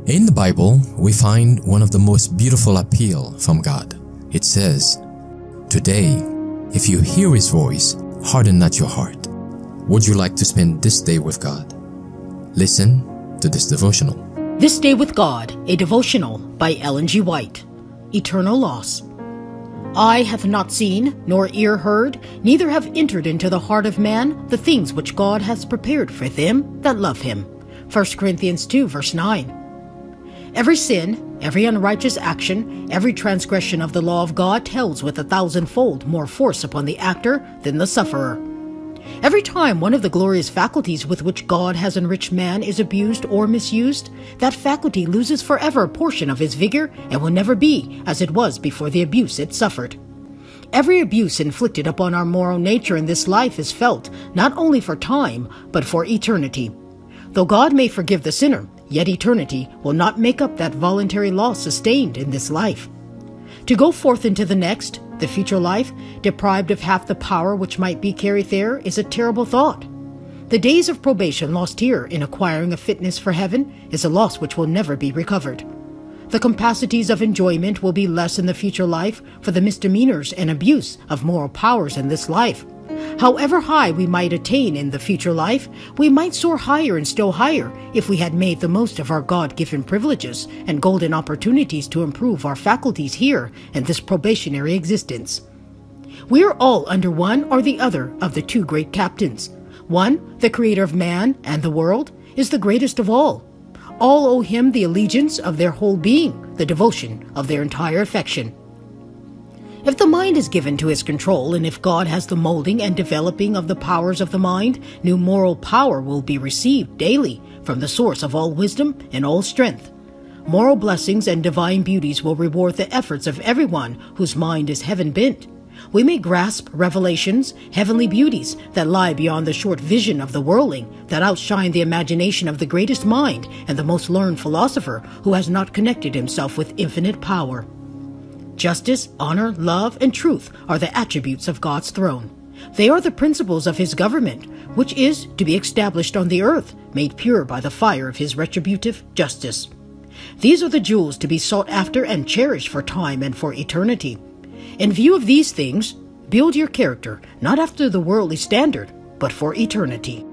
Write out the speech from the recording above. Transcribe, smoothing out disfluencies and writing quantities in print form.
In the Bible, we find one of the most beautiful appeal from God. It says, "Today, if you hear His voice, harden not your heart." Would you like to spend this day with God? Listen to this devotional. This Day with God, a devotional by Ellen G. White. Eternal loss. Eye hath not seen, nor ear heard, neither have entered into the heart of man the things which God hath prepared for them that love him. 1 Corinthians 2, verse 9. Every sin, every unrighteous action, every transgression of the law of God tells with 1,000-fold more force upon the actor than the sufferer. Every time one of the glorious faculties with which God has enriched man is abused or misused, that faculty loses forever a portion of his vigor and will never be as it was before the abuse it suffered. Every abuse inflicted upon our moral nature in this life is felt not only for time, but for eternity. Though God may forgive the sinner, yet eternity will not make up that voluntary loss sustained in this life. To go forth into the next, the future life, deprived of half the power which might be carried there, is a terrible thought. The days of probation lost here in acquiring a fitness for heaven is a loss which will never be recovered. The capacities of enjoyment will be less in the future life for the misdemeanors and abuse of moral powers in this life. However high we might attain in the future life, we might soar higher and still higher if we had made the most of our God-given privileges and golden opportunities to improve our faculties here in this probationary existence. We are all under one or the other of the two great captains. One, the creator of man and the world, is the greatest of all. All owe him the allegiance of their whole being, the devotion of their entire affection. If the mind is given to his control, and if God has the molding and developing of the powers of the mind, new moral power will be received daily from the source of all wisdom and all strength. Moral blessings and divine beauties will reward the efforts of everyone whose mind is heaven-bent. We may grasp revelations, heavenly beauties that lie beyond the short vision of the worldling, that outshine the imagination of the greatest mind and the most learned philosopher who has not connected himself with infinite power. Justice, honor, love, and truth are the attributes of God's throne. They are the principles of his government, which is to be established on the earth, made pure by the fire of his retributive justice. These are the jewels to be sought after and cherished for time and for eternity. In view of these things, build your character not after the worldly standard, but for eternity.